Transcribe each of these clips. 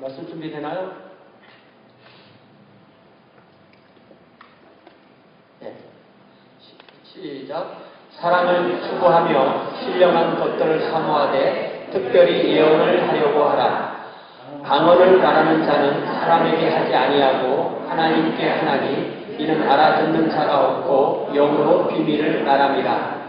말씀 준비되나요? 네. 시작. 사랑을 추구하며 신령한 것들을 사모하되 특별히 예언을 하려고 하라. 방언을 말하는 자는 사람에게 하지 아니하고 하나님께 하나니 이는 알아듣는 자가 없고 영으로 비밀을 말함이라.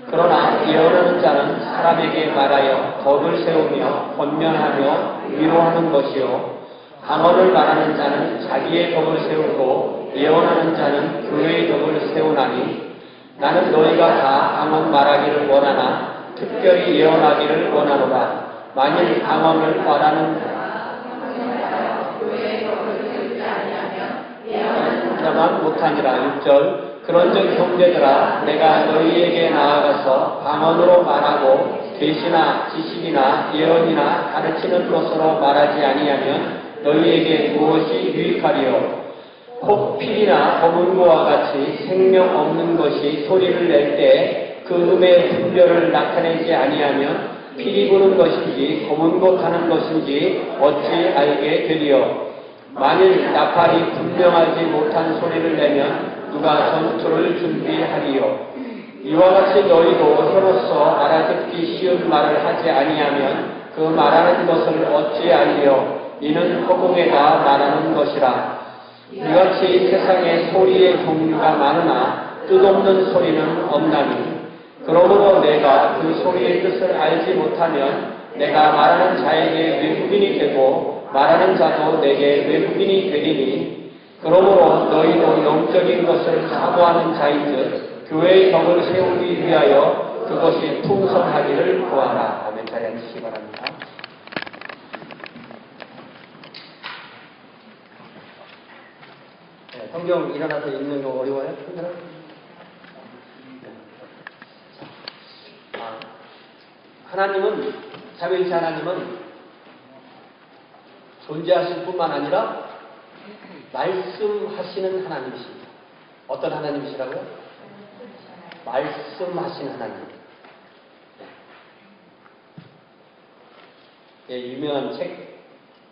그러나 예언하는 자는 사람에게 말하여 덕을 세우며 권면하며 위로하는 것이요 방언을 말하는 자는 자기의 덕을 세우고 예언하는 자는 교회의 덕을 세우나니 나는 너희가 다 방언 말하기를 원하나 특별히 예언하기를 원하노라. 만일 방언을 말하는 자만 못하니라. 6절. 그런즉 형제들아 내가 너희에게 나아가서 방언으로 말하고 계시나 지식이나 예언이나 가르치는 것으로 말하지 아니하면 너희에게 무엇이 유익하리요. 혹 필이나 검은고와 같이 생명 없는 것이 소리를 낼 때 그 음의 분별을 나타내지 아니하면 필이 부는 것인지 검은고 타는 것인지 어찌 알게 되리요. 만일 나팔이 분명하지 못한 소리를 내면 누가 전투를 준비하리요. 이와 같이 너희도 혀로서 알아듣기 쉬운 말을 하지 아니하면 그 말하는 것을 어찌 알리요. 이는 허공에다 말하는 것이라. 이같이 세상에 소리의 종류가 많으나 뜻없는 소리는 없나니 그러므로 내가 그 소리의 뜻을 알지 못하면 내가 말하는 자에게 외국인이 되고 말하는 자도 내게 외국인이 되리니 그러므로 너희도 영적인 것을 사모하는 자인즉 교회의 덕을 세우기 위하여 그것이 풍성하기를 구하라. 아멘. 자리에 앉으시기 바랍니다. 네, 성경 일어나서 읽는 거 어려워요? 힘들어요? 하나님은, 삼위일체 하나님은 존재하실 뿐만 아니라 말씀하시는 하나님이십니다. 어떤 하나님이시라고요? 말씀하시는 하나님. 예, 유명한 책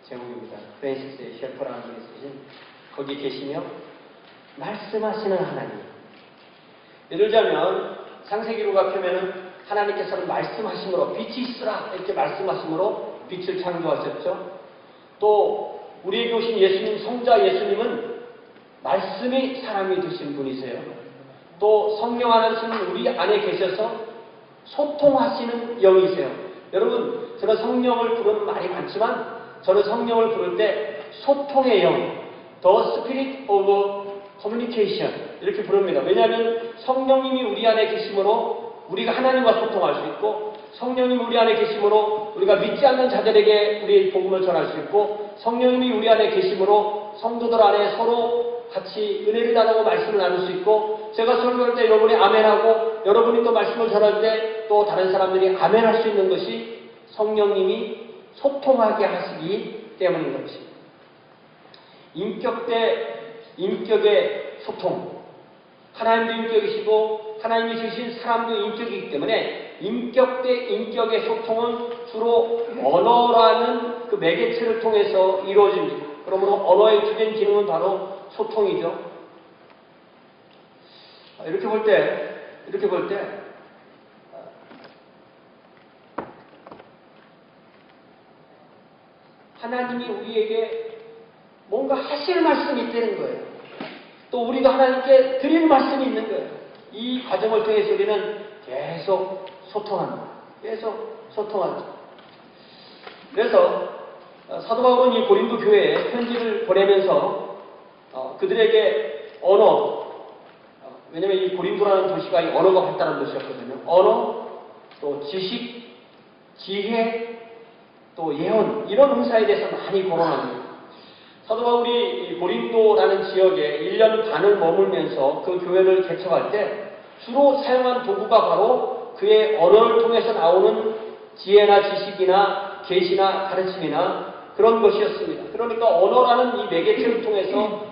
제목입니다. 프랜시스 셰퍼라는 분이 쓰신 거기 계시며 말씀하시는 하나님. 예를 들자면 창세기로가 펴면은 하나님께서는 말씀하심으로 빛이 있으라 이렇게 말씀하심으로 빛을 창조하셨죠. 또 우리에게 오신 예수님, 성자 예수님은 말씀이 사람이 되신 분이세요. 또 성령 하나님은 우리 안에 계셔서 소통하시는 영이세요. 여러분, 저는 성령을 부르는 말이 많지만 저는 성령을 부를 때 소통의 영, The Spirit of Communication 이렇게 부릅니다. 왜냐하면 성령님이 우리 안에 계심으로 우리가 하나님과 소통할 수 있고 성령님이 우리 안에 계심으로 우리가 믿지 않는 자들에게 우리의 복음을 전할 수 있고 성령님이 우리 안에 계심으로 성도들 안에 서로 같이 은혜를 나누고 말씀을 나눌 수 있고 제가 설교할 때 여러분이 아멘하고 여러분이 또 말씀을 전할 때 또 다른 사람들이 아멘할 수 있는 것이 성령님이 소통하게 하시기 때문인 것입니다. 인격 대 인격의 소통. 하나님도 인격이시고 하나님이 주신 사람도 인격이기 때문에 인격 대 인격의 소통은 주로 언어라는 그 매개체를 통해서 이루어집니다. 그러므로 언어의 주된 기능은 바로 소통이죠. 이렇게 볼 때 하나님이 우리에게 뭔가 하실 말씀이 있다는 거예요. 또 우리가 하나님께 드릴 말씀이 있는 거예요. 이 과정을 통해서 우리는 계속 소통합니다. 계속 소통하죠. 그래서 사도 바울은 이 고린도 교회에 편지를 보내면서 그들에게 언어, 왜냐면 이 고린도라는 도시가 이 언어가 발달한 도시였거든요. 언어, 또 지식, 지혜, 또 예언 이런 은사에 대해서 많이 거론합니다. 사도 바울이 이 고린도라는 지역에 1년 반을 머물면서 그 교회를 개척할 때 주로 사용한 도구가 바로 그의 언어를 통해서 나오는 지혜나 지식이나 계시나 가르침이나 그런 것이었습니다. 그러니까 언어라는 이 매개체를 통해서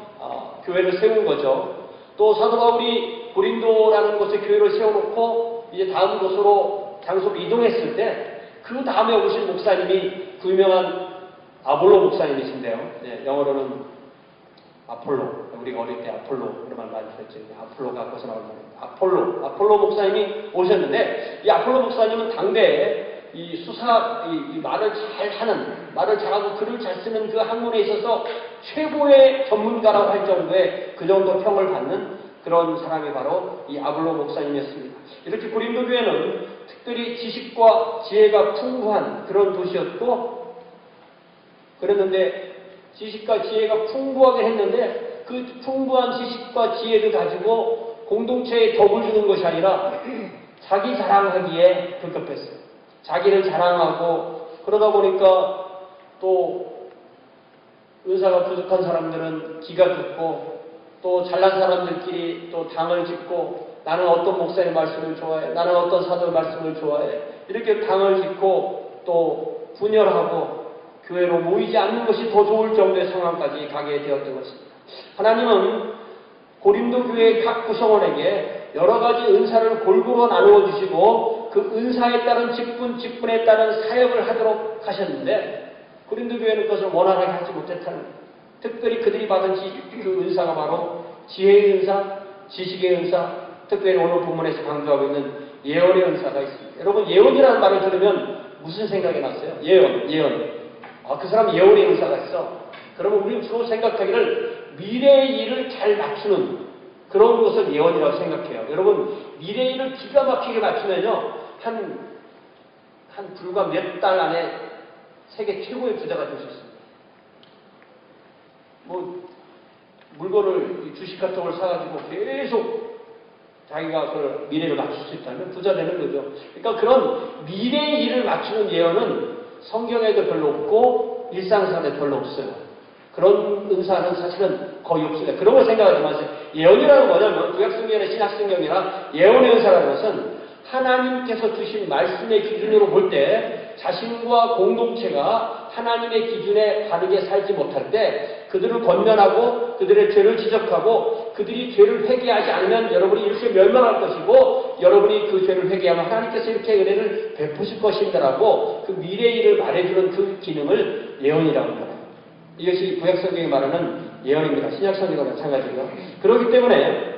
교회를 세운 거죠. 또 사도 바울이 고린도라는 곳에 교회를 세워놓고 이제 다음 곳으로 장소로 이동했을 때 그 다음에 오신 목사님이 그 유명한 아볼로 목사님이신데요. 네, 영어로는 아폴로, 우리가 어릴 때 아폴로 이런 말 많이 들었죠. 아폴로가 거기서 나온 말입니다. 아폴로 목사님이 오셨는데, 이 아폴로 목사님은 당대에 이 수사, 이 말을 잘 하는, 말을 잘하고 글을 잘 쓰는 그 학문에 있어서 최고의 전문가라고 할 정도의 그 정도 평을 받는 그런 사람이 바로 이 아볼로 목사님이었습니다. 이렇게 고린도 교회는 특별히 지식과 지혜가 풍부한 그런 도시였고, 그랬는데 지식과 지혜가 풍부하게 했는데 그 풍부한 지식과 지혜를 가지고 공동체에 덕을 주는 것이 아니라 자기 자랑하기에 급급했어요. 자기를 자랑하고, 그러다 보니까 또 은사가 부족한 사람들은 기가 죽고, 또 잘난 사람들끼리 또 당을 짓고, 나는 어떤 목사의 말씀을 좋아해, 나는 어떤 사도의 말씀을 좋아해, 이렇게 당을 짓고 또 분열하고 교회로 모이지 않는 것이 더 좋을 정도의 상황까지 가게 되었던 것입니다. 하나님은 고린도 교회의 각 구성원에게 여러 가지 은사를 골고루 나누어 주시고 그 은사에 따른 직분에 따른 사역을 하도록 하셨는데, 고린도 교회는 그것을 원활하게 하지 못했다는 거예요. 특별히 그들이 받은 그 은사가 바로 지혜의 은사, 지식의 은사, 특별히 오늘 본문에서 강조하고 있는 예언의 은사가 있습니다. 여러분, 예언이라는 말을 들으면 무슨 생각이 났어요? 예언. 그 사람 예언의 은사가 있어. 그러면 우리는 주로 생각하기를 미래의 일을 잘 맞추는 그런 것을 예언이라고 생각해요. 여러분, 미래의 일을 기가 막히게 맞추면요, 한 불과 몇 달 안에 세계 최고의 부자가 될 수 있습니다. 물건을, 주식 같은 걸 사가지고 계속 자기가 그 미래를 맞출 수 있다면 부자 되는 거죠. 그러니까 그런 미래의 일을 맞추는 예언은 성경에도 별로 없고 일상생활에 별로 없어요. 그런 은사는 사실은 거의 없습니다. 그런 걸 생각하지 마세요. 예언이라는 뭐냐면 구약성경이나 신약성경이나 예언의 은사라는 것은 하나님께서 주신 말씀의 기준으로 볼 때 자신과 공동체가 하나님의 기준에 바르게 살지 못할 때 그들을 권면하고 그들의 죄를 지적하고 그들이 죄를 회개하지 않으면 여러분이 이렇게 멸망할 것이고 여러분이 그 죄를 회개하면 하나님께서 이렇게 은혜를 베푸실 것인가라고 그 미래의 일을 말해주는 그 기능을 예언이라고 합니다. 이것이 구약성경이 말하는 예언입니다. 신약성경과 마찬가지고요. 그렇기 때문에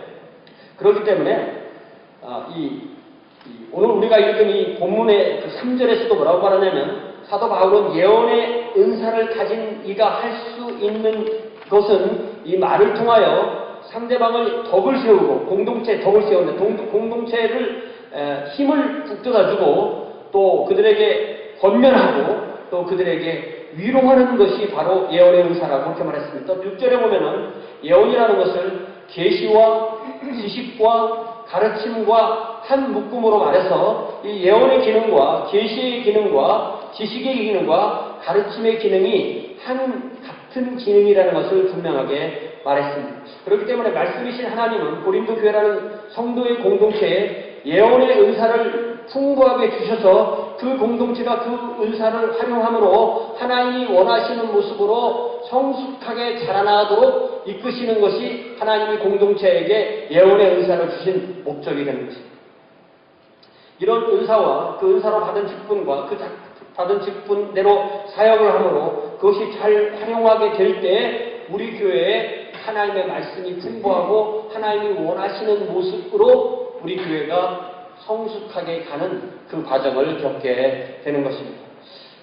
오늘 우리가 읽은 이 본문의 그 3절에서도 뭐라고 말하냐면 사도 바울은 예언의 은사를 가진 이가 할 수 있는 것은 이 말을 통하여 상대방을 덕을 세우고 공동체에 덕을 세우는 공동체를 힘을 북돋아주고 또 그들에게 권면하고 또 그들에게 위로하는 것이 바로 예언의 은사라고 그렇게 말했습니다. 또 6절에 보면은 예언이라는 것을 계시와 지식과 가르침과 한 묶음으로 말해서 이 예언의 기능과 계시의 기능과 지식의 기능과 가르침의 기능이 같은 기능이라는 것을 분명하게 말했습니다. 그렇기 때문에 말씀이신 하나님은 고린도 교회라는 성도의 공동체에 예언의 은사를 풍부하게 주셔서 그 공동체가 그 은사를 활용함으로 하나님이 원하시는 모습으로 성숙하게 자라나도록 이끄시는 것이 하나님이 공동체에게 예언의 은사를 주신 목적이 되는 것입니다. 이런 은사와 그 은사로 받은 직분과 그 받은 직분대로 사역을 함으로 그것이 잘 활용하게 될 때 우리 교회에 하나님의 말씀이 풍부하고 하나님이 원하시는 모습으로 우리 교회가 성숙하게 가는 그 과정을 겪게 되는 것입니다.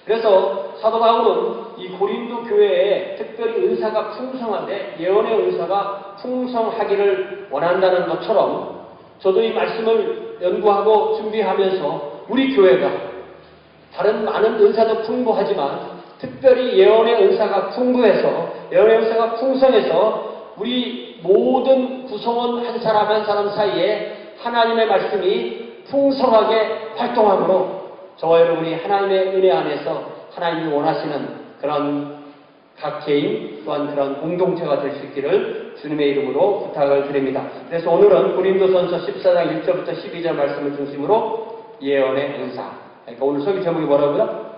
그래서 사도 바울은 이 고린도 교회에 특별히 은사가 풍성한데 예언의 은사가 풍성하기를 원한다는 것처럼 저도 이 말씀을 연구하고 준비하면서 우리 교회가 다른 많은 은사도 풍부하지만 특별히 예언의 은사가 풍부해서 예언의 은사가 풍성해서 우리 모든 구성원 한 사람 한 사람 사이에 하나님의 말씀이 풍성하게 활동함으로 저와 여러분이 하나님의 은혜 안에서 하나님이 원하시는 그런 각 개인 또한 그런 공동체가 될 수 있기를 주님의 이름으로 부탁을 드립니다. 그래서 오늘은 고린도전서 14장 1절부터 12절 말씀을 중심으로 예언의 은사. 그러니까 오늘 설교 제목이 뭐라고요?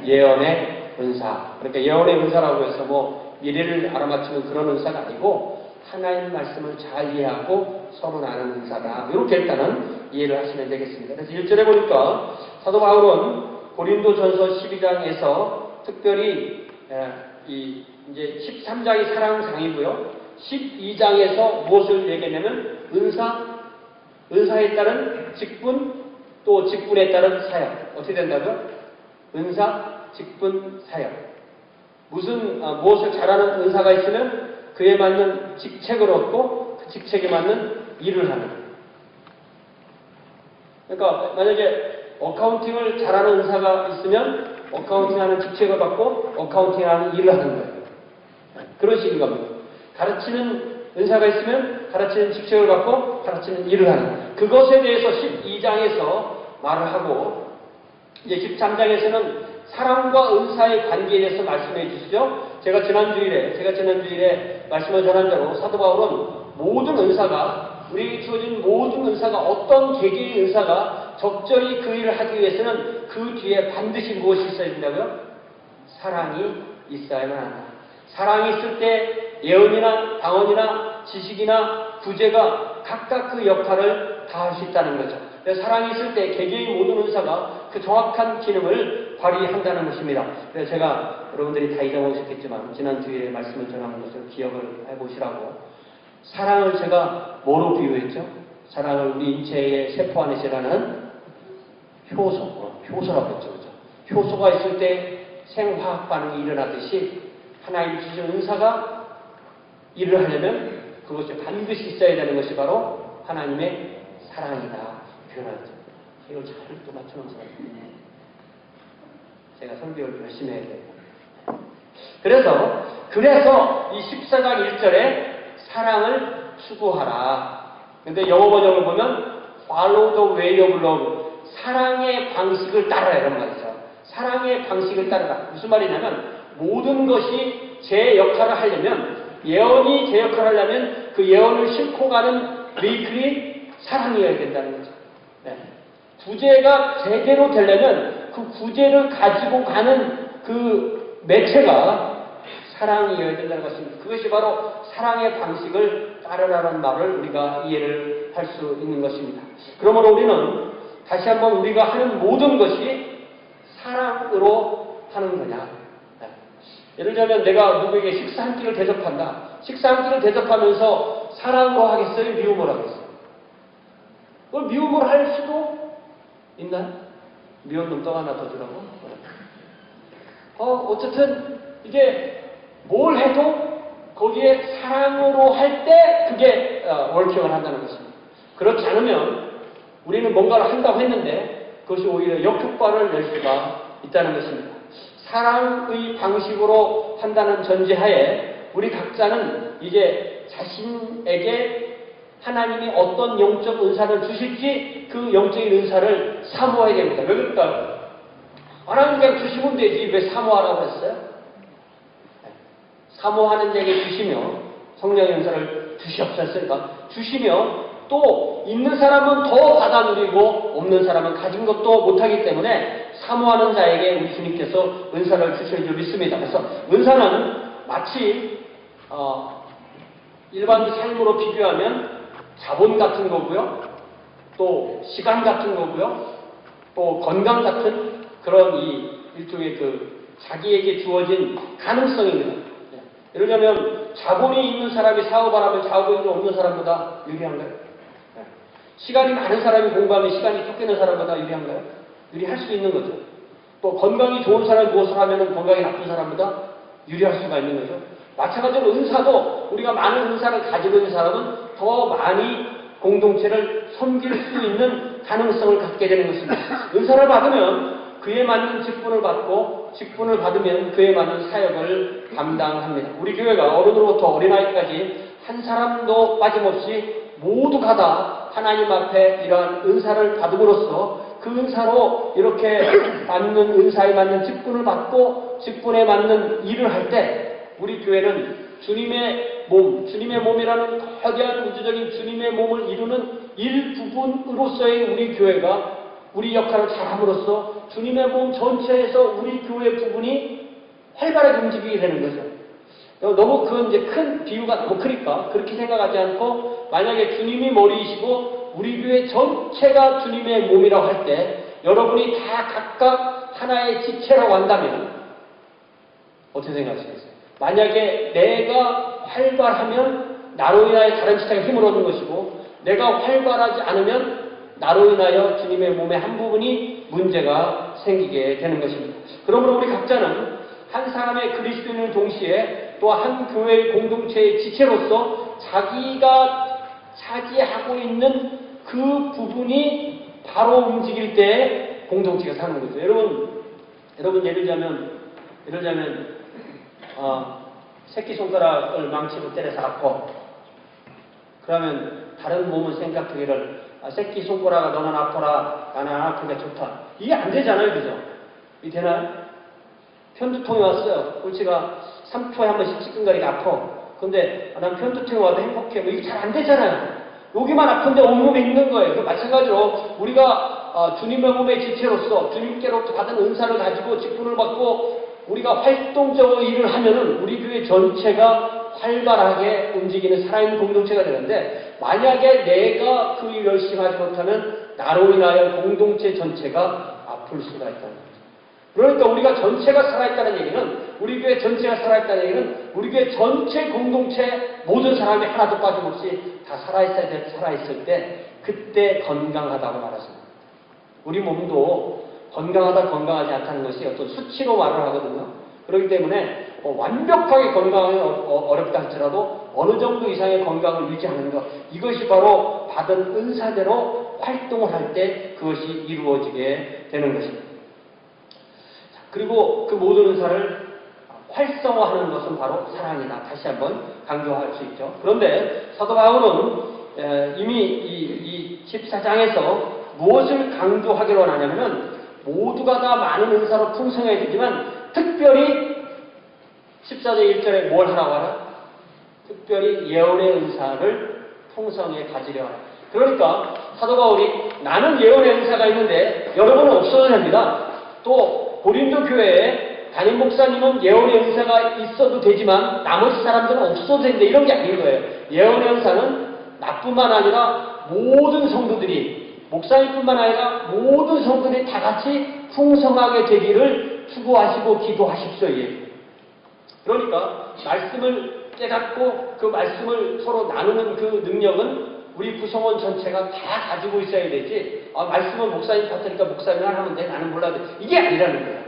예언의 은사. 그러니까 예언의 은사라고 해서 미래를 알아맞히는 그런 은사가 아니고 하나님 말씀을 잘 이해하고 서로 나누는 은사다. 이렇게 일단은 이해를 하시면 되겠습니다. 그래서 1절에 보니까 사도 바울은 고린도전서 12장에서 특별히 이제 13장이 사랑장이고요. 12장에서 무엇을 얘기하냐면 은사에 따른 직분, 또 직분에 따른 사역. 어떻게 된다고요? 은사, 직분, 사역. 무엇을 잘하는 은사가 있으면 그에 맞는 직책을 얻고 그 직책에 맞는 일을 하는. 그러니까 만약에 어카운팅을 잘하는 은사가 있으면 어카운팅하는 직책을 받고 어카운팅하는 일을 하는 거예요. 그런 식인 겁니다. 가르치는 은사가 있으면 가르치는 직책을 받고 가르치는 일을 하는. 그것에 대해서 12장에서 말을 하고 이제 13장에서는 사랑과 은사의 관계에 대해서 말씀해 주시죠. 제가 지난주일에 말씀을 전한 대로 사도 바울은 모든 은사가, 우리에게 주어진 모든 은사가, 어떤 계기의 은사가 적절히 그 일을 하기 위해서는 그 뒤에 반드시 무엇이 있어야 된다고요? 사랑이 있어야만 한다. 사랑이 있을 때 예언이나 방언이나 지식이나 구제가 각각 그 역할을 다할 수 있다는 거죠. 그래서 사랑이 있을 때 개개의 모든 은사가 그 정확한 기능을 발휘한다는 것입니다. 그래서 제가 여러분들이 다 잊어먹으셨겠지만 지난 주일에 말씀을 전한 것을 기억을 해보시라고, 사랑을 제가 뭐로 비유했죠? 사랑을 우리 인체의 세포 안에 일어나는 효소라고 했죠. 그죠? 효소가 있을 때 생화학 반응이 일어나듯이 하나님 주신 은사가 일을 하려면 그것이 반드시 있어야 되는 것이 바로 하나님의 사랑이다 표현하죠. 이걸 잘 또 맞춰놓은 사람이네. 제가 설교를 열심히 해야 돼요. 그래서 이 14장 1절에 사랑을 추구하라. 근데 영어 번역을 보면 follow the way of love, 사랑의 방식을 따라라 이런 말이죠. 사랑의 방식을 따르라. 무슨 말이냐면 모든 것이 제 역할을 하려면, 예언이 제 역할을 하려면 그 예언을 싣고 가는 베이클이 사랑이어야 된다는 거죠. 네. 구제가 제대로 되려면 그 구제를 가지고 가는 그 매체가 사랑이어야 된다는 것입니다. 그것이 바로 사랑의 방식을 따르라는 말을 우리가 이해를 할 수 있는 것입니다. 그러므로 우리는 다시 한번 우리가 하는 모든 것이 사랑으로 하는 거냐. 네. 예를 들면 내가 누구에게 식사 한 끼를 대접한다. 식사 한 끼를 대접하면서 사랑으로 하겠어요? 미움으로 하겠어요? 그걸 미움으로 할 수도 있나요? 미운 놈 또 하나 더 주라고? 어쨌든 이게 뭘 해도 거기에 사랑으로 할 때 그게 월킹을 한다는 것입니다. 그렇지 않으면 우리는 뭔가를 한다고 했는데 그것이 오히려 역효과를 낼 수가 있다는 것입니다. 사랑의 방식으로 한다는 전제하에 우리 각자는 이제 자신에게 하나님이 어떤 영적 은사를 주실지 그 영적인 은사를 사모해야 됩니다. 왜 그럴까요? 하나님 그냥 주시면 되지 왜 사모하라고 했어요? 사모하는 자에게 주시며 성령의 은사를 주시옵소서. 주시며 또 있는 사람은 더 받아 누리고 없는 사람은 가진 것도 못하기 때문에 사모하는 자에게 우리 주님께서 은사를 주실 줄 믿습니다. 그래서 은사는 마치 일반 삶으로 비교하면 자본 같은 거고요, 또 시간 같은 거고요, 또 건강 같은 그런 일종의 자기에게 주어진 가능성입니다. 예를 들면 자본이 있는 사람이 사업을 하면 자본이 없는 사람보다 유리한가요? 시간이 많은 사람이 공부하면 시간이 쫓기는 사람보다 유리한가요? 유리할 수 있는 거죠. 또 건강이 좋은 사람이 무엇을 하면 건강이 나쁜 사람보다 유리할 수가 있는 거죠. 마찬가지로 은사도 우리가 많은 은사를 가지고 있는 사람은 더 많이 공동체를 섬길 수 있는 가능성을 갖게 되는 것입니다. 은사를 받으면 그에 맞는 직분을 받고 직분을 받으면 그에 맞는 사역을 감당합니다. 우리 교회가 어른으로부터 어린아이까지 한 사람도 빠짐없이 모두가 다 하나님 앞에 이러한 은사를 받음으로써 그 은사로 이렇게 받는 은사에 맞는 직분을 받고 직분에 맞는 일을 할 때 우리 교회는 주님의 몸이라는 거대한 우주적인 주님의 몸을 이루는 일부분으로서의 우리 교회가 우리 역할을 잘함으로써 주님의 몸 전체에서 우리 교회 부분이 활발하게 움직이게 되는 거죠. 너무 큰 비유가 너무 크니까 그렇게 생각하지 않고 만약에 주님이 머리이시고 우리 교회 전체가 주님의 몸이라고 할 때 여러분이 다 각각 하나의 지체라고 한다면 어떻게 생각하시겠어요? 만약에 내가 활발하면 나로 인하여 다른 지체가 힘을 얻는 것이고 내가 활발하지 않으면 나로 인하여 주님의 몸의 한 부분이 문제가 생기게 되는 것입니다. 그러므로 우리 각자는 한 사람의 그리스도인을 동시에 또 한 교회의 공동체의 지체로서 자기가 차지하고 있는 그 부분이 바로 움직일 때 공동체가 사는 거죠. 여러분 예를 들자면 새끼손가락을 망치로 때려서 아파. 그러면 다른 몸은 생각하기를 새끼손가락아 너는 아파라 나는 안 아프니까 좋다. 이게 안 되잖아요. 그죠? 이게 되나요? 편두통이 왔어요. 꼴찌가 3초에 한 번씩 찌끈거리가 아파. 근데 난 편두통이 와도 행복해. 뭐 이게 잘 안 되잖아요. 여기만 아픈데 온몸에 있는 거예요. 마찬가지로 우리가 주님의 몸의 지체로서 주님께로부터 받은 은사를 가지고 직분을 받고 우리가 활동적으로 일을 하면은 우리 교회 전체가 활발하게 움직이는 살아있는 공동체가 되는데 만약에 내가 그 일 열심히 하지 못하면 나로 인하여 공동체 전체가 아플 수가 있다는 거죠. 그러니까 우리가 전체가 살아있다는 얘기는 우리 교회 전체가 살아있다는 얘기는 우리 교회 전체 공동체 모든 사람이 하나도 빠짐없이 다 살아있을 때 그때 건강하다고 말하십니다. 우리 몸도 건강하다 건강하지 않다는 것이 어떤 수치로 말을 하거든요. 그렇기 때문에 완벽하게 건강하기 어렵다 할지라도 어느 정도 이상의 건강을 유지하는 것 이것이 바로 받은 은사대로 활동을 할 때 그것이 이루어지게 되는 것입니다. 그리고 그 모든 은사를 활성화하는 것은 바로 사랑이다. 다시 한번 강조할 수 있죠. 그런데 사도 바울은 이미 이 14장에서 무엇을 강조하기로 하냐면은 모두가 다 많은 은사로 풍성해지지만 특별히 14절 1절에 뭘 하라고 하나? 특별히 예언의 은사를 풍성히 가지려 하라. 그러니까 사도 바울이 나는 예언의 은사가 있는데 여러분은 없어도 됩니다. 또 고린도 교회에 담임 목사님은 예언의 은사가 있어도 되지만 나머지 사람들은 없어도 된다. 이런 게 아닌 거예요. 예언의 은사는 나뿐만 아니라 모든 성도들이 목사님뿐만 아니라 모든 성도들이 다 같이 풍성하게 되기를 추구하시고 기도하십시오. 그러니까 말씀을 깨닫고 그 말씀을 서로 나누는 그 능력은 우리 구성원 전체가 다 가지고 있어야 되지 말씀은 목사님 같으니까 목사님만 하면 돼 나는 몰라도 이게 아니라는 거예요.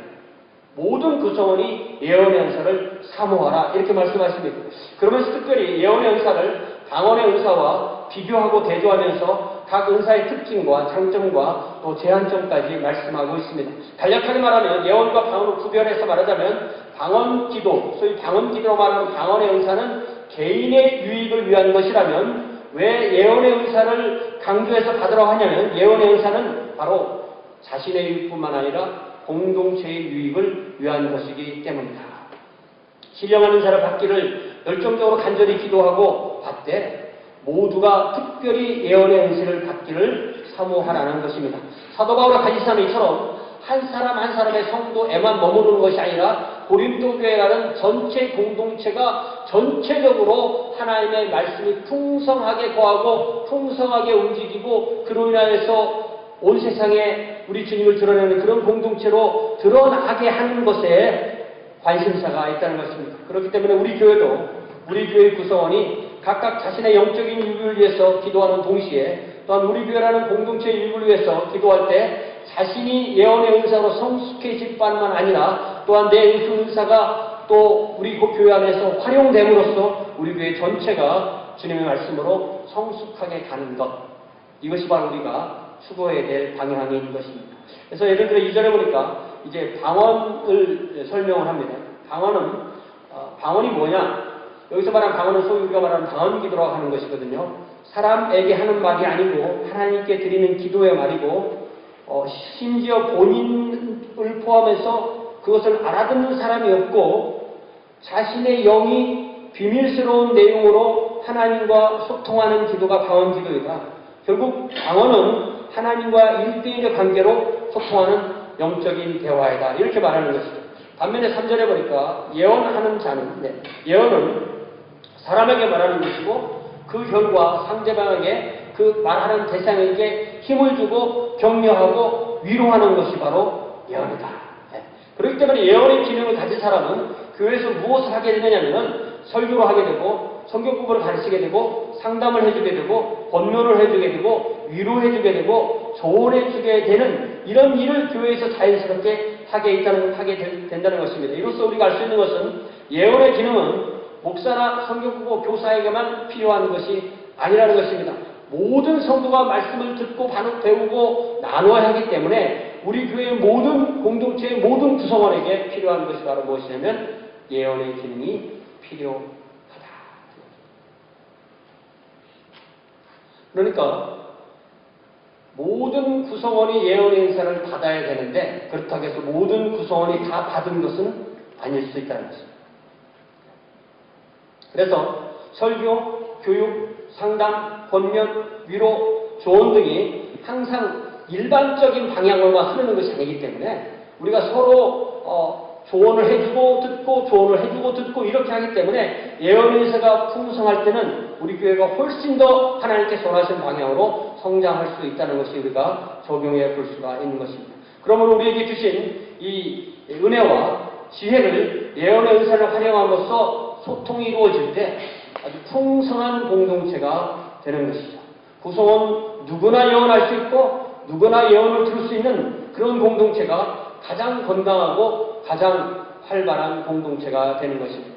모든 구성원이 예언의 은사를 사모하라 이렇게 말씀하십니다. 그러면서 특별히 예언의 은사를 방언의 은사와 비교하고 대조하면서 각 은사의 특징과 장점과 또 제한점까지 말씀하고 있습니다. 간략하게 말하면 예언과 방언을 구별해서 말하자면 방언기도, 소위 방언기도로 말하는 방언의 은사는 개인의 유익을 위한 것이라면 왜 예언의 은사를 강조해서 받으라고 하냐면 예언의 은사는 바로 자신의 유익뿐만 아니라 공동체의 유익을 위한 것이기 때문이다. 신령한 은사를 받기를 열정적으로 간절히 기도하고 받되 모두가 특별히 예언의 은혜를 받기를 사모하라는 것입니다. 사도 바울의 가지사는 이처럼 한 사람 한 사람의 성도에만 머무르는 것이 아니라 고린도 교회라는 전체 공동체가 전체적으로 하나님의 말씀이 풍성하게 거하고 풍성하게 움직이고 그로 인하여서 온 세상에 우리 주님을 드러내는 그런 공동체로 드러나게 하는 것에 관심사가 있다는 것입니다. 그렇기 때문에 우리 교회도 우리 교회 구성원이 각각 자신의 영적인 유익을 위해서 기도하는 동시에 또한 우리 교회라는 공동체의 유익을 위해서 기도할 때 자신이 예언의 은사로 성숙해질 뿐만 아니라 또한 내 그 은사가 또 우리 교회 안에서 활용됨으로써 우리 교회 전체가 주님의 말씀으로 성숙하게 가는 것 이것이 바로 우리가 추구해야 될 방향인 것입니다. 그래서 예를 들어 이전에 보니까 이제 방언을 설명을 합니다. 방언이 뭐냐? 여기서 말하는 방언은 소위 우리가 말하는 방언기도라고 하는 것이거든요. 사람에게 하는 말이 아니고 하나님께 드리는 기도의 말이고 심지어 본인을 포함해서 그것을 알아듣는 사람이 없고 자신의 영이 비밀스러운 내용으로 하나님과 소통하는 기도가 방언기도이다. 결국 방언은 하나님과 1대1의 관계로 소통하는 영적인 대화이다. 이렇게 말하는 것이죠. 반면에 3절에 보니까 예언하는 자는 예언은 사람에게 말하는 것이고 그 결과 상대방에게 그 말하는 대상에게 힘을 주고 격려하고 위로하는 것이 바로 예언이다. 그렇기 때문에 예언의 기능을 가진 사람은 교회에서 무엇을 하게 되느냐면 설교를 하게 되고 성경 공부를 가르치게 되고 상담을 해주게 되고 권면을 해주게 되고 위로해주게 되고 조언해주게 되는 이런 일을 교회에서 자연스럽게 하게 된다는 것입니다. 이로써 우리가 알 수 있는 것은 예언의 기능은 목사나 성경 공부 교사에게만 필요한 것이 아니라는 것입니다. 모든 성도가 말씀을 듣고 배우고 나눠야 하기 때문에 우리 교회의 모든 공동체의 모든 구성원에게 필요한 것이 바로 무엇이냐면 예언의 기능이 필요하다. 그러니까 모든 구성원이 예언의 은사를 받아야 되는데 그렇다고 해서 모든 구성원이 다 받은 것은 아닐 수 있다는 것입니다. 그래서 설교, 교육, 상담, 권면, 위로, 조언 등이 항상 일반적인 방향으로만 흐르는 것이 아니기 때문에 우리가 서로 조언을 해주고 듣고 조언을 해주고 듣고 이렇게 하기 때문에 예언의 은사가 풍성할 때는 우리 교회가 훨씬 더 하나님께서 원하시는 방향으로 성장할 수 있다는 것이 우리가 적용해 볼 수가 있는 것입니다. 그러므로 우리에게 주신 이 은혜와 지혜를 예언의 은사를 활용함으로써 소통이 이루어질 때 아주 풍성한 공동체가 되는 것이죠. 구성원 누구나 예언할 수 있고 누구나 예언을 들을 수 있는 그런 공동체가 가장 건강하고 가장 활발한 공동체가 되는 것입니다.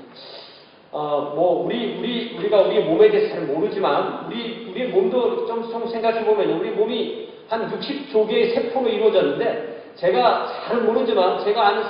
우리가 우리 몸에 대해서 잘 모르지만 우리의 몸도 좀 생각해 보면 우리 몸이 한 60조 개의 세포로 이루어졌는데 제가 잘 모르지만 제가 아는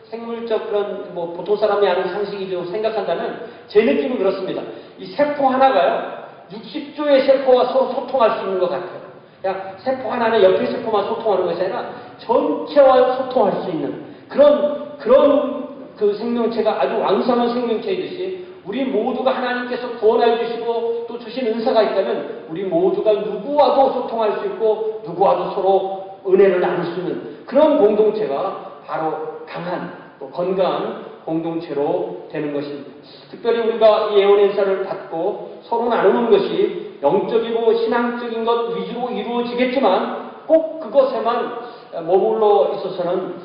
생물적 그런 보통 사람이 아는 상식이죠. 생각한다면 제 느낌은 그렇습니다. 이 세포 하나가요 60조의 세포와 서로 소통할 수 있는 것 같아요. 그냥 세포 하나는 옆에 세포만 소통하는 것이 아니라 전체와 소통할 수 있는 그런 그 생명체가 아주 왕성한 생명체이듯이 우리 모두가 하나님께서 구원해 주시고 또 주신 은사가 있다면 우리 모두가 누구와도 소통할 수 있고 누구와도 서로 은혜를 나눌 수 있는 그런 공동체가 바로 강한 또 건강한 공동체로 되는 것입니다. 특별히 우리가 이 예언의 은사를 받고 서로 나누는 것이 영적이고 신앙적인 것 위주로 이루어지겠지만 꼭 그것에만 머물러 있어서는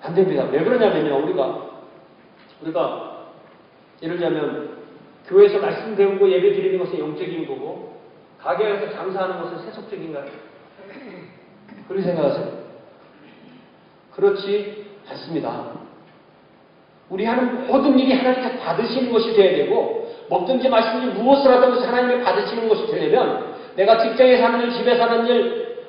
안 됩니다. 왜 그러냐면요. 우리가 예를 들자면 교회에서 말씀 배우고 예배 드리는 것은 영적인 거고 가게에서 장사하는 것은 세속적인가요? 그렇게 생각하세요? 그렇지 않습니다. 우리 하는 모든 일이 하나님께서 받으시는 것이 되어야 되고 먹든지 마시든지 무엇을 하든지 하나님이 받으시는 것이 되려면 내가 직장에서 하는 일, 집에서 하는 일,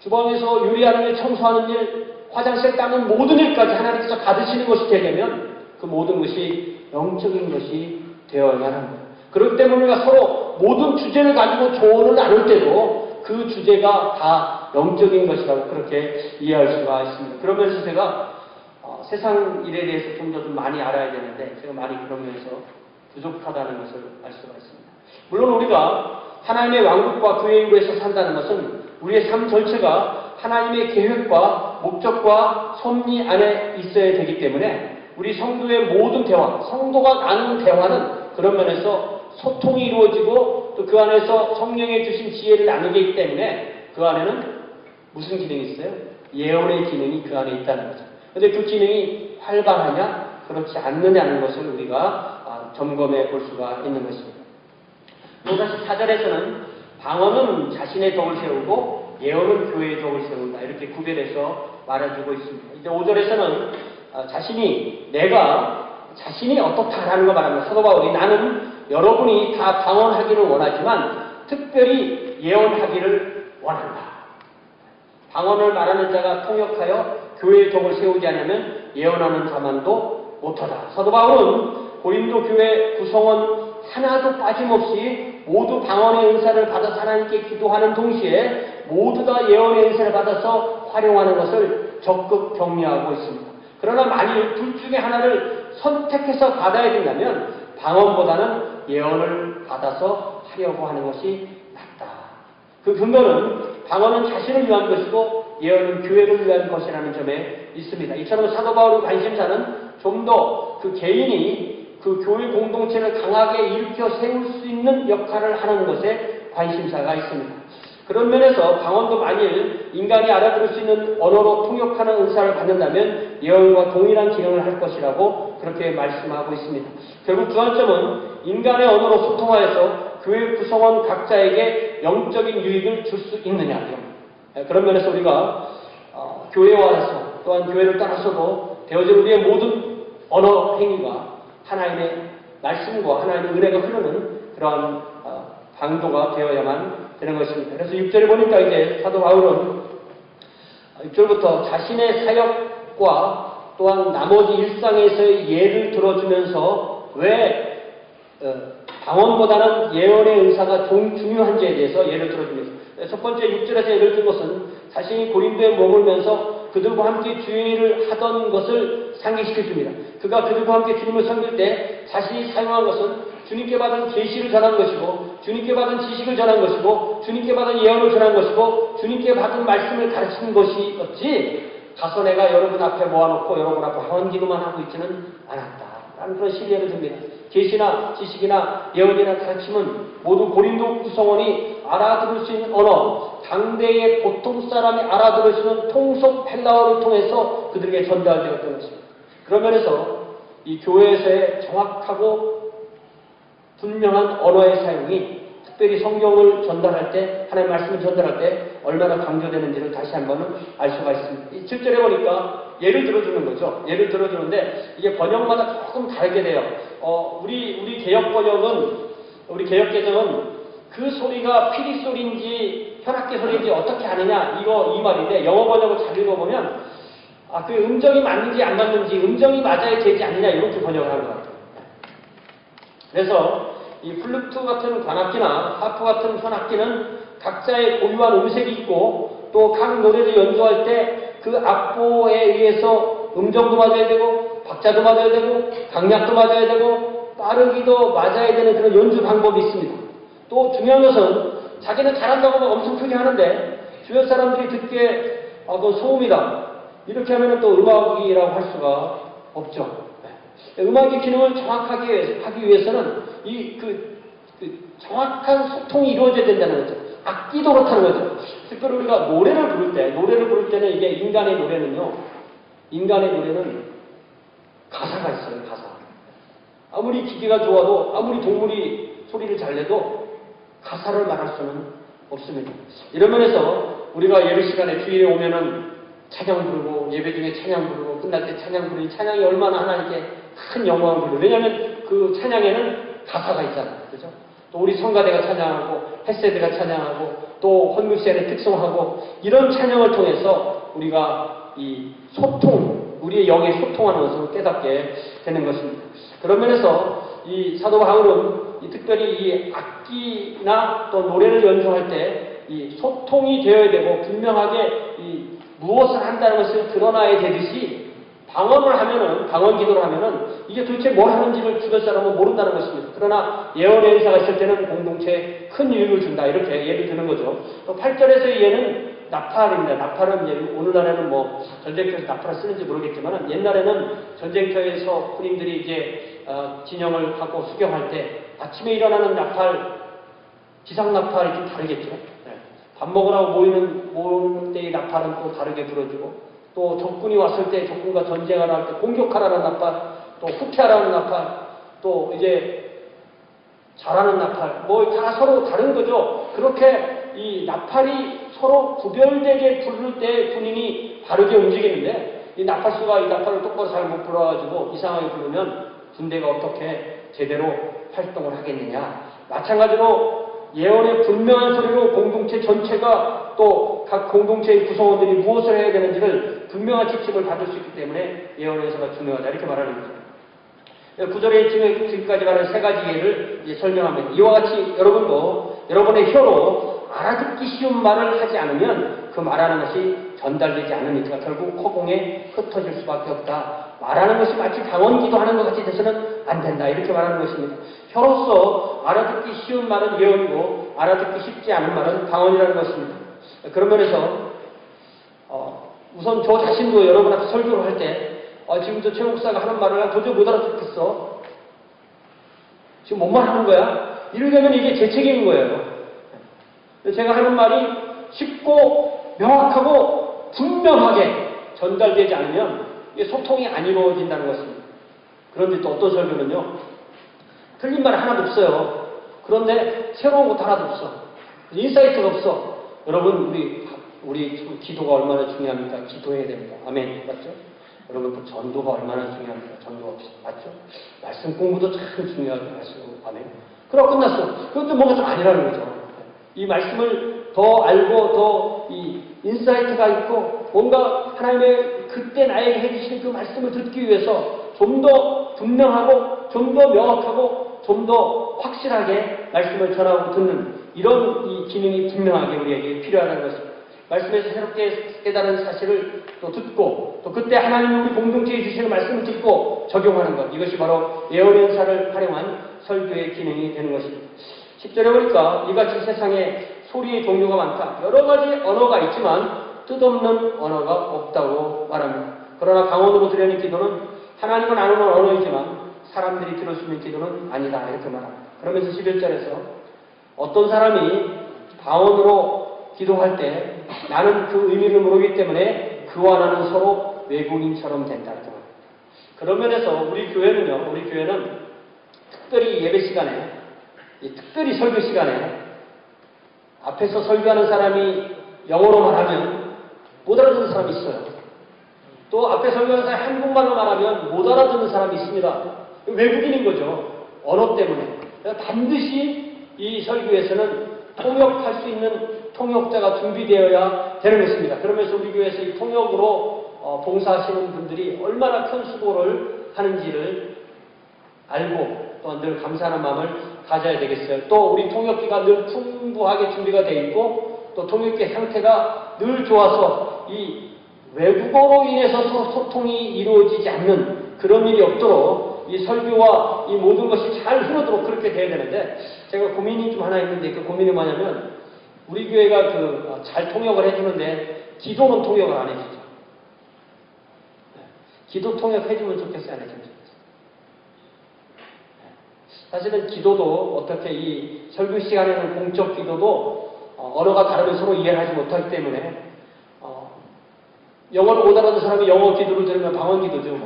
주방에서 요리하는 일, 청소하는 일, 화장실 닦는 모든 일까지 하나님께서 받으시는 것이 되려면 그 모든 것이 영적인 것이 되어야 합니다. 그렇기 때문에 우리가 서로 모든 주제를 가지고 조언을 나눌 때도 그 주제가 다 영적인 것이라고 그렇게 이해할 수가 있습니다. 그러면서 제가 세상 일에 대해서 좀 더 많이 알아야 되는데 제가 많이 그런 면에서 부족하다는 것을 알 수가 있습니다. 물론 우리가 하나님의 왕국과 그의 일에서 산다는 것은 우리의 삶 전체가 하나님의 계획과 목적과 섭리 안에 있어야 되기 때문에 우리 성도의 모든 대화, 성도가 나누는 대화는 그런 면에서 소통이 이루어지고 또 그 안에서 성령의 주신 지혜를 나누기 때문에 그 안에는 무슨 기능이 있어요? 예언의 기능이 그 안에 있다는 거죠. 그런데 그 기능이 활발하냐? 그렇지 않느냐는 것을 우리가 점검해 볼 수가 있는 것입니다. 또 다시 4절에서는 방언은 자신의 덕을 세우고 예언은 교회의 덕을 세운다. 이렇게 구별해서 말해주고 있습니다. 이제 5절에서는 자신이 어떻다라는 걸 말합니다. 사도 바울이 나는 여러분이 다 방언하기를 원하지만 특별히 예언하기를 원한다. 방언을 말하는 자가 통역하여 교회의 덕을 세우지 않으면 예언하는 자만도 못하다. 사도 바울은 고린도 교회 구성원 하나도 빠짐없이 모두 방언의 은사를 받아서 하나님께 기도하는 동시에 모두 다 예언의 은사를 받아서 활용하는 것을 적극 격려하고 있습니다. 그러나 만일 둘 중에 하나를 선택해서 받아야 된다면 방언보다는 예언을 받아서 하려고 하는 것이 낫다. 그 근거는 방언은 자신을 위한 것이고 예언은 교회를 위한 것이라는 점에 있습니다. 이처럼 사도 바울의 관심사는 좀 더 그 개인이 그 교회 공동체를 강하게 일으켜 세울 수 있는 역할을 하는 것에 관심사가 있습니다. 그런 면에서 방언도 만일 인간이 알아들을 수 있는 언어로 통역하는 은사를 받는다면 예언과 동일한 기능을 할 것이라고 그렇게 말씀하고 있습니다. 결국 주안점은 인간의 언어로 소통하여서 교회 구성원 각자에게 영적인 유익을 줄 수 있느냐. 그런 면에서 우리가 교회에 와서 또한 교회를 떠나서도 되어질 우리의 모든 언어 행위가 하나님의 말씀과 하나님의 은혜가 흐르는 그러한 방도가 되어야만 되는 것입니다. 그래서 6절에 보니까 이제 사도 바울은 6절부터 자신의 사역과 또한 나머지 일상에서의 예를 들어주면서 왜 방언보다는 예언의 은사가 중요한지에 대해서 예를 들어주면서 첫 번째 6절에서 예를 든 것은 자신이 고린도에 머물면서 그들과 함께 주의를 하던 것을 상기시켜 줍니다. 그가 그들과 함께 주님을 섬길 때 자신이 사용한 것은 주님께 받은 계시를 전한 것이고 주님께 받은 지식을 전한 것이고 주님께 받은 예언을 전한 것이고 주님께 받은 말씀을 가르치는 것이었지 가서 내가 여러분 앞에 모아놓고 여러분 앞에 하원기도만 하고 있지는 않았다. 라는 그런 신뢰를 듭니다. 계시나 지식이나 예언이나 가르침은 모두 고린도 구성원이 알아들을 수 있는 언어, 당대의 보통 사람이 알아들을 수 있는 통속 헬라어를 통해서 그들에게 전달되었던 것입니다. 그런 면에서 이 교회에서의 정확하고 분명한 언어의 사용이 특별히 성경을 전달할 때, 하나님의 말씀을 전달할 때 얼마나 강조되는지를 다시 한번 알 수가 있습니다. 이 7절에 보니까 예를 들어주는 거죠. 예를 들어주는데 이게 번역마다 조금 다르게 돼요. 우리 개혁 번역은, 우리 개혁 개정은 그 소리가 피리 소리인지 현악기 소리인지 어떻게 아느냐 이 말인데 영어 번역을 잘 읽어보면 그 음정이 맞는지 안 맞는지 음정이 맞아야 되지 않느냐 이렇게 번역을 하는 것 같아요. 그래서 이 플루트 같은 관악기나 하프 같은 현악기는 각자의 고유한 음색이 있고 또 각 노래를 연주할 때 그 악보에 의해서 음정도 맞아야 되고 박자도 맞아야 되고 강약도 맞아야 되고 빠르기도 맞아야 되는 그런 연주 방법이 있습니다. 또 중요한 것은 자기는 잘한다고 막 엄청 크게 하는데 주변 사람들이 듣기에 그건 소음이다 이렇게 하면 또 음악이라고 할 수가 없죠. 음악의 기능을 정확하게 하기 위해서는 정확한 소통이 이루어져야 된다는 거죠. 악기도 그렇다는 거죠. 특별히 우리가 노래를 부를 때는 이게 인간의 노래는 가사가 있어요, 가사. 아무리 기계가 좋아도, 아무리 동물이 소리를 잘 내도 가사를 말할 수는 없습니다. 이런 면에서 우리가 예배 시간에 주일에 오면은 찬양 부르고, 예배 중에 찬양 부르고, 끝날 때 찬양 부르니 찬양이 얼마나 하나님께 큰 영광을 부르고, 왜냐하면 그 찬양에는 가사가 있잖아요. 그죠? 또 우리 성가대가 찬양하고, 햇세대가 찬양하고, 또 헌금세를 특송하고, 이런 찬양을 통해서 우리가 이 소통, 우리의 영에 소통하는 것을 깨닫게 되는 것입니다. 그런 면에서 이 사도 바울은 특별히 이 악기나 또 노래를 연주할 때 이 소통이 되어야 되고 분명하게 무엇을 한다는 것을 드러나야 되듯이 방언 기도를 하면은 이게 도대체 뭘 하는지를 주변 사람은 모른다는 것입니다. 그러나 예언의 의사가 있을 때는 공동체에 큰 유익을 준다. 이렇게 예를 드는 거죠. 또 8절에서의 예는 나팔입니다. 나팔은 오늘날에는 뭐 전쟁터에서 나팔을 쓰는지 모르겠지만 옛날에는 전쟁터에서 군인들이 이제 진영을 하고 수경할 때 아침에 일어나는 나팔, 기상 나팔이 좀 다르겠죠. 네. 밥 먹으라고 모이는 때의 나팔은 또 다르게 불어주고 또 적군이 왔을 때 적군과 전쟁을 할 때 공격하라는 나팔, 또 후퇴하라는 나팔, 또 이제 잘하는 나팔, 뭐 다 서로 다른 거죠. 그렇게 이 나팔이 서로 구별되게 부를 때 군인이 바르게 움직이는데 이 나팔수가 이 나팔을 똑바로 잘 못 불어가지고 이상하게 부르면 군대가 어떻게 제대로 활동을 하겠느냐. 마찬가지로 예언의 분명한 소리로 공동체 전체가 또 각 공동체의 구성원들이 무엇을 해야 되는지를 분명한 지침을 받을 수 있기 때문에 예언의 의사가 중요하다 이렇게 말하는 거죠. 9절에 지금까지 말한 세 가지 예를 이제 설명합니다. 이와 같이 여러분도 여러분의 혀로 알아듣기 쉬운 말을 하지 않으면 그 말하는 것이 전달되지 않으니까 결국 허공에 흩어질 수밖에 없다. 말하는 것이 마치 방언기도 하는 것 같이 돼서는 안 된다. 이렇게 말하는 것입니다. 혀로서 알아듣기 쉬운 말은 예언이고 알아듣기 쉽지 않은 말은 방언이라는 것입니다. 그런 면에서 우선 저 자신도 여러분한테 설교를 할 때 지금 저 최 목사가 하는 말을 도저히 못 알아듣겠어. 지금 뭔 말 하는 거야? 이러려면 이게 제 책임인 거예요. 제가 하는 말이 쉽고 명확하고 분명하게 전달되지 않으면 이게 소통이 안 이루어진다는 것입니다. 그런데 또 어떤 설교는요, 틀린 말 하나도 없어요. 그런데 새로운 것도 하나도 없어. 인사이트가 없어. 여러분, 우리 기도가 얼마나 중요합니까? 기도해야 됩니다. 아멘. 맞죠? 여러분, 또 전도가 얼마나 중요합니까? 전도가 맞죠? 말씀 공부도 참 중요하게 말씀. 아멘. 그러고 끝났어. 그것도 뭔가 좀 아니라는 거죠. 이 말씀을 더 알고 더 이 인사이트가 있고 뭔가 하나님의 그때 나에게 해주신 그 말씀을 듣기 위해서 좀 더 분명하고 좀 더 명확하고 좀 더 확실하게 말씀을 전하고 듣는 이런 이 기능이 분명하게 우리에게 필요하다는 것입니다. 말씀에서 새롭게 깨달은 사실을 또 듣고 또 그때 하나님이 우리 공동체에 주시는 말씀을 듣고 적용하는 것, 이것이 바로 예언의 은사를 활용한 설교의 기능이 되는 것입니다. 10절에 보니까 이같이 세상에 소리의 종류가 많다. 여러 가지 언어가 있지만 뜻없는 언어가 없다고 말합니다. 그러나 강원으로 드리는 기도는 하나님은 아는 언어이지만 사람들이 들을 수 있는 기도는 아니다. 이렇게 말합니다. 그러면서 11절에서 어떤 사람이 방언으로 기도할 때 나는 그 의미를 모르기 때문에 그와 나는 서로 외국인처럼 된다. 이렇게 말합니다. 그런 면에서 우리 교회는 특별히 예배 시간에, 특별히 설교 시간에 앞에서 설교하는 사람이 영어로 말하면 못 알아듣는 사람이 있어요. 또 앞에 설교하는 사람이 한국말로 말하면 못 알아듣는 사람이 있습니다. 외국인인 거죠. 언어 때문에. 반드시 이 설교에서는 통역할 수 있는 통역자가 준비되어야 되는 것입니다. 그러면서 우리 교회에서 이 통역으로 봉사하시는 분들이 얼마나 큰 수고를 하는지를 알고 또 늘 감사하는 마음을 가져야 되겠어요. 또 우리 통역기가 늘 풍부하게 준비가 되어 있고 또 통역기 상태가 늘 좋아서 이 외국어로 인해서 소통이 이루어지지 않는 그런 일이 없도록 이 설교와 이 모든 것이 잘 흐르도록 그렇게 돼야 되는데, 제가 고민이 좀 하나 있는데 그 고민이 뭐냐면 우리 교회가 잘 통역을 해주는데 기도는 통역을 안 해주죠. 기도 통역해주면 좋겠어요, 안 해주면 좋겠어요. 사실은 기도도 어떻게 이 설교 시간에는 공적 기도도 언어가 다르면 서로 이해를 하지 못하기 때문에 영어를 못 알아듣는 사람이 영어 기도를 들으면 방언 기도죠.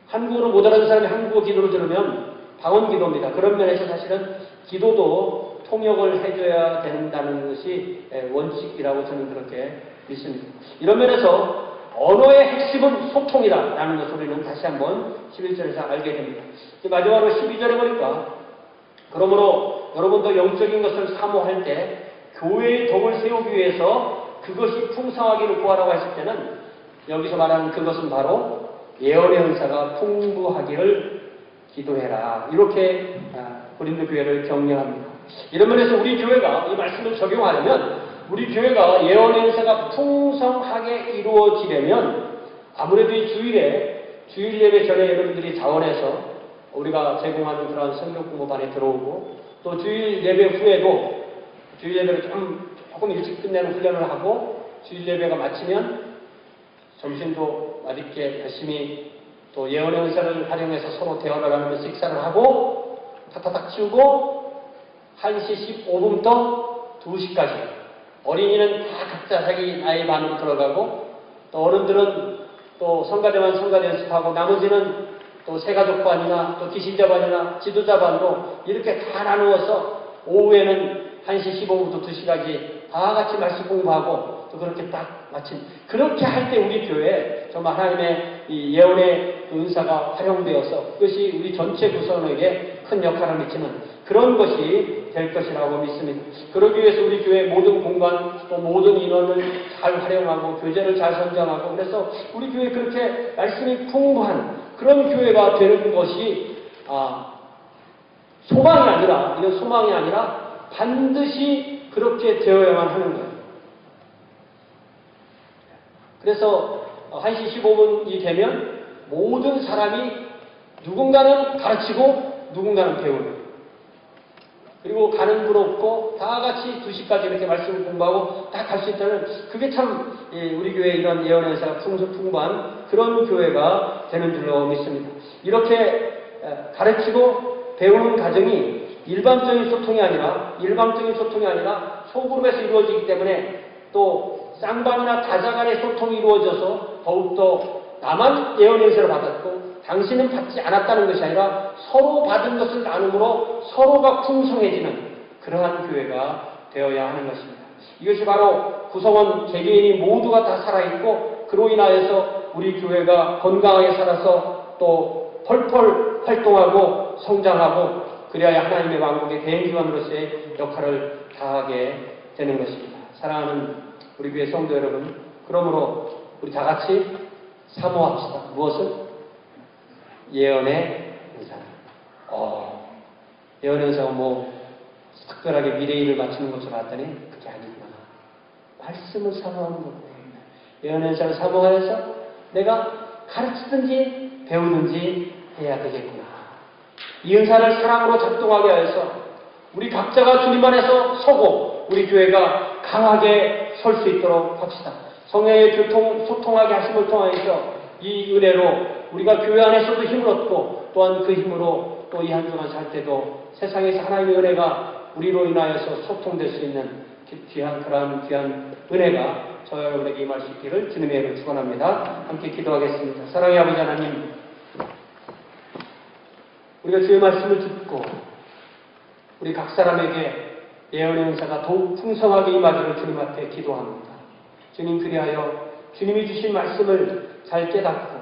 한국어를 못 알아듣는 사람이 한국어 기도를 들으면 방언 기도입니다. 그런 면에서 사실은 기도도 통역을 해줘야 된다는 것이 원칙이라고 저는 그렇게 믿습니다. 이런 면에서 언어의 핵심은 소통이다라는 것을 우리는 다시 한번 11절에서 알게 됩니다. 마지막으로 12절에 보니까 그러므로 여러분도 영적인 것을 사모할 때 교회의 덕을 세우기 위해서 그것이 풍성하기를 구하라고 했을 때는 여기서 말하는 그것은 바로 예언의 은사가 풍부하기를 기도해라. 이렇게 고린도 교회를 격려합니다. 이런 면에서 우리 교회가 이 말씀을 적용하려면 우리 교회가 예언의 은사가 풍성하게 이루어지려면 아무래도 이 주일 예배 전에 여러분들이 자원해서 우리가 제공하는 그런 성경 공부반에 들어오고 또 주일 예배 후에도 주일 예배를 조금 일찍 끝내는 훈련을 하고 주일 예배가 마치면 점심도 맛있게 열심히 또 예언의 은사를 활용해서 서로 대화를 하면서 식사를 하고 탁탁탁 치우고 1시 15분부터 2시까지 어린이는 다 각자 자기 나이 반으로 들어가고 또 어른들은 또 성가대만 성가대 연습하고 나머지는 또 새가족반이나 또 기신자반이나 지도자반으로 이렇게 다 나누어서 오후에는 1시 15분부터 2시까지 다 같이 말씀 공부하고 또 그렇게 딱 마친 그렇게 할 때 우리 교회에 정말 하나님의 이 예언의 은사가 활용되어서 그것이 우리 전체 구성원에게 큰 역할을 미치는 그런 것이 될 것이라고 믿습니다. 그러기 위해서 우리 교회 모든 공간 또 모든 인원을 잘 활용하고 교재를 잘 선정하고 그래서 우리 교회 그렇게 말씀이 풍부한 그런 교회가 되는 것이 소망이 아니라 이런 소망이 아니라 반드시 그렇게 되어야만 하는 거예요. 그래서 1시 15분이 되면 모든 사람이 누군가는 가르치고 누군가는 배우는 그리고 가는 분 없고 다 같이 2시까지 이렇게 말씀을 공부하고 다 갈 수 있다는 그게 참 우리 교회 이런 예언의 은사가 풍부한 그런 교회가 되는 줄로 믿습니다. 이렇게 가르치고 배우는 과정이 일방적인 소통이 아니라 소그룹에서 이루어지기 때문에 또 쌍방이나 다자 간의 소통이 이루어져서 더욱더 나만 예언 행세를 받았고 당신은 받지 않았다는 것이 아니라 서로 받은 것을 나눔으로 서로가 풍성해지는 그러한 교회가 되어야 하는 것입니다. 이것이 바로 구성원 개개인이 모두가 다 살아있고 그로 인하여서 우리 교회가 건강하게 살아서 또 펄펄 활동하고 성장하고 그래야 하나님의 왕국의 대행기관으로서의 역할을 다하게 되는 것입니다. 사랑하는 우리 교회 성도 여러분, 그러므로 우리 다 같이 사모합시다. 무엇을? 예언의 은사. 예언의 은사가 특별하게 미래일을 맞추는 것으로 봤더니 그게 아니구나. 말씀을 사모하는 겁니다. 예언의 은사를 사모하여서 내가 가르치든지 배우든지 해야 되겠구나. 이 은사를 사랑으로 작동하게 하여서 우리 각자가 주님 안에서 서고 우리 교회가 강하게 설 수 있도록 합시다. 성령의 소통하게 하심을 통하여서 이 은혜로 우리가 교회 안에서도 힘을 얻고 또한 그 힘으로 또 이 한 주간 살 때도 세상에서 하나님의 은혜가 우리로 인하여서 소통될 수 있는 그러한 귀한 은혜가 저와 여러분에게 임할 수 있기를 주님의 이름으로 축원합니다. 함께 기도하겠습니다. 사랑의 아버지 하나님, 우리가 주의 말씀을 듣고 우리 각 사람에게 예언의 은사가 더욱 풍성하게 임하기를 주님 앞에 기도합니다. 주님, 그리하여 주님이 주신 말씀을 잘 깨닫고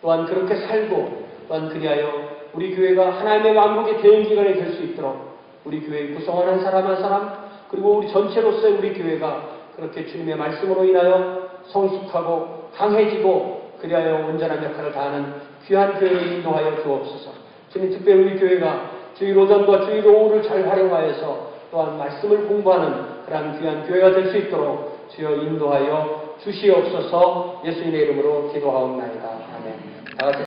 또한 그렇게 살고 또한 그리하여 우리 교회가 하나님의 왕국의 대응기관이 될 수 있도록 우리 교회의 구성원 한 사람 한 사람 그리고 우리 전체로서의 우리 교회가 그렇게 주님의 말씀으로 인하여 성숙하고 강해지고 그리하여 온전한 역할을 다하는 귀한 교회를 인도하여 주옵소서. 주님, 특별히 우리 교회가 주일 오전과 주일 오후를 잘 활용하여서 또한 말씀을 공부하는 그러한 귀한 교회가 될 수 있도록 주여 인도하여 주시옵소서. 예수님의 이름으로 기도하옵나이다. 아멘. 다 같이